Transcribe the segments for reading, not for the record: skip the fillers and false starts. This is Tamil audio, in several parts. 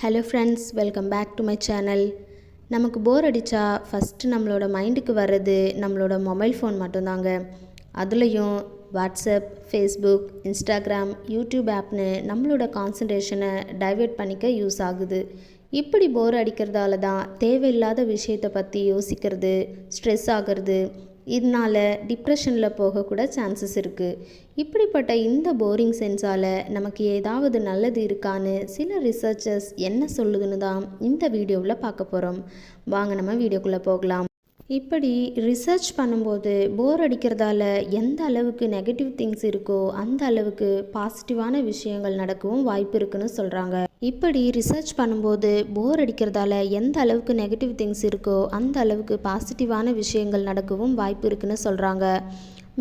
Hello friends, welcome back to my channel. நமக்கு போர் அடித்தா ஃபஸ்ட்டு நம்மளோட மைண்டுக்கு வர்றது நம்மளோட மொபைல் ஃபோன் மட்டும்தாங்க. அதுலேயும் வாட்ஸ்அப், ஃபேஸ்புக், இன்ஸ்டாகிராம், யூடியூப் ஆப்னு நம்மளோட கான்சன்ட்ரேஷனை டைவெர்ட் பண்ணிக்க யூஸ் ஆகுது. இப்படி போர் அடிக்கிறதால தான் தேவையில்லாத விஷயத்தை பற்றி யோசிக்கிறது, ஸ்ட்ரெஸ் ஆகிறது, இதனால் டிப்ரெஷனில் போகக்கூட சான்சஸ் இருக்குது. இப்படிப்பட்ட இந்த போரிங் சென்ஸால் நமக்கு ஏதாவது நல்லது இருக்கான்னு சில ரிசர்ச்சர்ஸ் என்ன சொல்லுதுன்னு தான் இந்த வீடியோவில் பார்க்க போகிறோம். வாங்க நம்ம வீடியோக்குள்ளே போகலாம். இப்படி ரிசர்ச் பண்ணும்போது போர் அடிக்கிறதால எந்த அளவுக்கு நெகட்டிவ் திங்ஸ் இருக்கோ அந்த அளவுக்கு பாசிட்டிவான விஷயங்கள் நடக்கவும் வாய்ப்பு இருக்குன்னு சொல்கிறாங்க. இப்படி ரிசர்ச் பண்ணும்போது போர் அடிக்கிறதால எந்த அளவுக்கு நெகட்டிவ் திங்ஸ் இருக்கோ அந்த அளவுக்கு பாசிட்டிவான விஷயங்கள் நடக்கவும் வாய்ப்பு இருக்குன்னு சொல்கிறாங்க.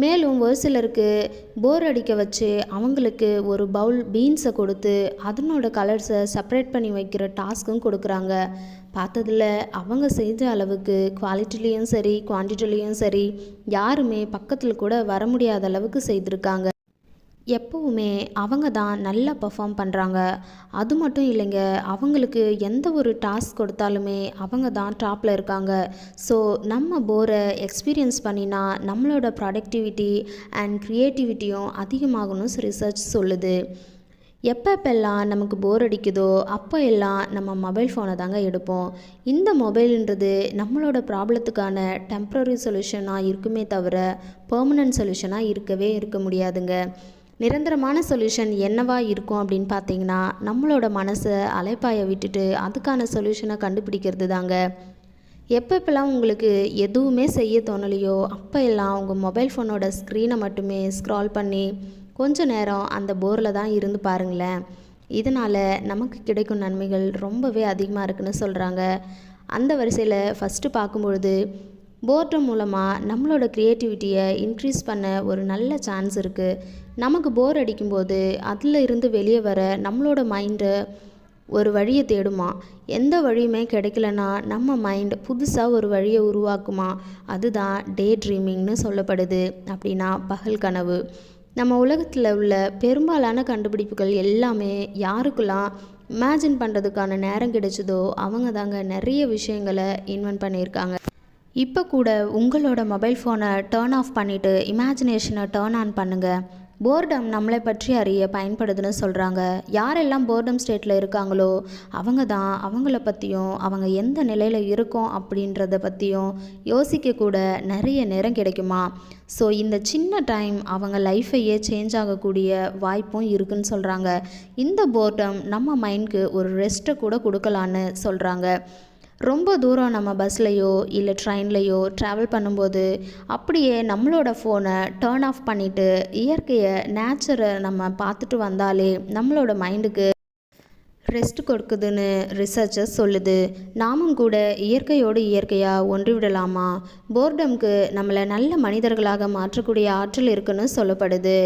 மேலும் ஒரு சிலருக்கு போர் அடிக்க வச்சு அவங்களுக்கு ஒரு பவுல் பீன்ஸை கொடுத்து அதனோட கலர்ஸை செப்பரேட் பண்ணி வைக்கிற டாஸ்க்கும் கொடுக்குறாங்க. பார்த்ததில் அவங்க செஞ்ச அளவுக்கு குவாலிட்டிலையும் சரி குவான்டிட்டிலையும் சரி யாருமே பக்கத்தில் கூட வர முடியாத அளவுக்கு செய்திருக்காங்க. எப்போவுமே அவங்க தான் நல்லா பர்ஃபார்ம் பண்ணுறாங்க. அது மட்டும் இல்லைங்க, அவங்களுக்கு எந்த ஒரு டாஸ்க் கொடுத்தாலுமே அவங்க தான் டாப்பில் இருக்காங்க. ஸோ நம்ம போரை எக்ஸ்பீரியன்ஸ் பண்ணினா நம்மளோட ப்ராடக்டிவிட்டி அண்ட் க்ரியேட்டிவிட்டியும் அதிகமாகணும் ரிசர்ச் சொல்லுது. எப்பப்பெல்லாம் நமக்கு போர் அடிக்குதோ அப்போ எல்லாம் நம்ம மொபைல் ஃபோனை தாங்க எடுப்போம். இந்த மொபைல்ன்றது நம்மளோட ப்ராப்ளத்துக்கான டெம்ப்ரரி சொல்யூஷனாக இருக்குமே தவிர பெர்மனன்ட் சொல்யூஷனாக இருக்க முடியாதுங்க. நிரந்தரமான சொல்யூஷன் என்னவா இருக்கும் அப்படின்னு பார்த்தீங்கன்னா நம்மளோட மனசை அலைப்பாய விட்டுட்டு அதுக்கான சொல்யூஷனை கண்டுபிடிக்கிறது தாங்க. எப்பப்பெல்லாம் உங்களுக்கு எதுவுமே செய்ய தோணலையோ அப்போ எல்லாம் உங்கள் மொபைல் ஃபோனோட ஸ்க்ரீனை மட்டுமே ஸ்க்ரால் பண்ணி கொஞ்ச நேரம் அந்த போரில் தான் இருந்து பாருங்களேன். இதனால் நமக்கு கிடைக்கும் நன்மைகள் ரொம்பவே அதிகமாக இருக்குன்னு சொல்கிறாங்க. அந்த வரிசையில் ஃபஸ்ட்டு பார்க்கும்பொழுது போர்டம் மூலமாக நம்மளோட க்ரியேட்டிவிட்டியை இன்க்ரீஸ் பண்ண ஒரு நல்ல சான்ஸ் இருக்குது. நமக்கு போர் அடிக்கும்போது அதில் இருந்து வெளியே வர நம்மளோட மைண்டு ஒரு வழியை தேடுமா. எந்த வழியுமே கிடைக்கலனா நம்ம மைண்ட் புதுசாக ஒரு வழியை உருவாக்குமா. அதுதான் டே ட்ரீமிங்னு சொல்லப்படுது. அப்படின்னா பகல் கனவு. நம்ம உலகத்தில் உள்ள பெரும்பாலான கண்டுபிடிப்புகள் எல்லாமே யாருக்கெல்லாம் இமேஜின் பண்ணுறதுக்கான நேரம் கிடைச்சதோ அவங்க தாங்க நிறைய விஷயங்களை இன்வென்ட் பண்ணியிருக்காங்க. இப்போ கூட உங்களோட மொபைல் ஃபோனை டர்ன் ஆஃப் பண்ணிவிட்டு இமேஜினேஷனை டர்ன் ஆன் பண்ணுங்கள். போர்டம் நம்மளை பற்றி அறிய பயன்படுதுன்னு சொல்கிறாங்க. யாரெல்லாம் போர்டம் ஸ்டேட்டில் இருக்காங்களோ அவங்க தான் அவங்கள பற்றியும் அவங்க எந்த நிலையில் இருக்கோம் அப்படின்றத பற்றியும் யோசிக்கக்கூட நிறைய நேரம் கிடைக்குமா. ஸோ இந்த சின்ன டைம் அவங்க லைஃப்பையே சேஞ்ச் ஆகக்கூடிய வாய்ப்பும் இருக்குன்னு சொல்கிறாங்க. இந்த போர்டம் நம்ம மைண்டுக்கு ஒரு ரெஸ்ட்டை கூட கொடுக்கலான்னு சொல்கிறாங்க. ரொம்ப தூரம் நம்ம பஸ்லையோ இல்லை ட்ரெயின்லையோ ட்ராவல் பண்ணும்போது அப்படியே நம்மளோட ஃபோனை டர்ன் ஆஃப் பண்ணிவிட்டு இயற்கையை நேச்சரை நம்ம பார்த்துட்டு வந்தாலே நம்மளோட மைண்டுக்கு ரெஸ்ட் கொடுக்குதுன்னு ரிசர்ச்சர்ஸ் சொல்லுது. நாமும் கூட இயற்கையோடு இயற்கையாக ஒன்று விடலாமா. போர்டம்க்கு நம்மளை நல்ல மனிதர்களாக மாற்றக்கூடிய ஆற்றல் இருக்குன்னு சொல்லப்படுது.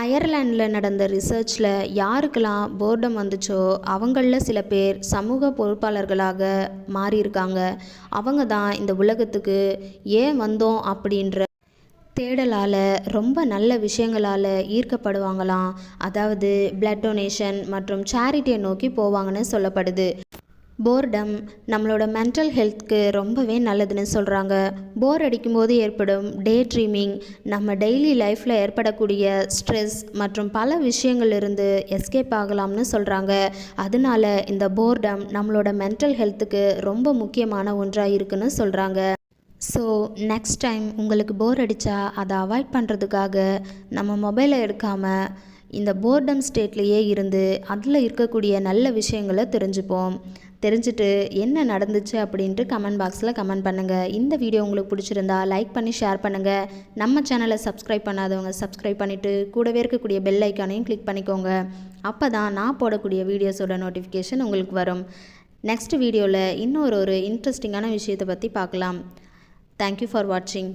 அயர்லாண்டில் நடந்த ரிசர்ச்சில் யாருக்கெல்லாம் போர்டம் வந்துச்சோ அவங்களில் சில பேர் சமூக பொறுப்பாளர்களாக மாறியிருக்காங்க. அவங்க தான் இந்த உலகத்துக்கு ஏன் வந்தோம் அப்படின்ற தேடலால் ரொம்ப நல்ல விஷயங்களால் ஈர்க்கப்படுவாங்களாம். அதாவது பிளட் டொனேஷன் மற்றும் சேரிட்டியை நோக்கி போவாங்கன்னு சொல்லப்படுது. போர்டம் நம்மளோட மென்டல் ஹெல்த்துக்கு ரொம்பவே நல்லதுன்னு சொல்கிறாங்க. போர் அடிக்கும்போது ஏற்படும் டே ட்ரீமிங் நம்ம டெய்லி லைஃப்பில் ஏற்படக்கூடிய ஸ்ட்ரெஸ் மற்றும் பல விஷயங்கள்லேருந்து எஸ்கேப் ஆகலாம்னு சொல்கிறாங்க. அதனால இந்த போர்டம் நம்மளோட மென்டல் ஹெல்த்துக்கு ரொம்ப முக்கியமான ஒன்றாக இருக்குன்னு சொல்கிறாங்க. ஸோ நெக்ஸ்ட் டைம் உங்களுக்கு போர் அடித்தா அதை அவாய்ட் பண்ணுறதுக்காக நம்ம மொபைலை எடுக்காமல் இந்த போர்டம் ஸ்டேட்லேயே இருந்து அதில் இருக்கக்கூடிய நல்ல விஷயங்களை தெரிஞ்சுட்டு என்ன நடந்துச்சு அப்படின்ட்டு கமெண்ட் பாக்ஸில் கமெண்ட் பண்ணுங்கள். இந்த வீடியோ உங்களுக்கு பிடிச்சிருந்தா லைக் பண்ணி ஷேர் பண்ணுங்கள். நம்ம சேனலை சப்ஸ்கிரைப் பண்ணாதவங்க சப்ஸ்கிரைப் பண்ணிவிட்டு கூடவே இருக்கக்கூடிய பெல் ஐக்கானையும் கிளிக் பண்ணிக்கோங்க. அப்போ தான் நான் போடக்கூடிய வீடியோஸோட நோட்டிஃபிகேஷன் உங்களுக்கு வரும். நெக்ஸ்ட் வீடியோவில் இன்னொரு இன்ட்ரெஸ்டிங்கான விஷயத்தை பற்றி பார்க்கலாம். தேங்க்யூ ஃபார் வாட்சிங்.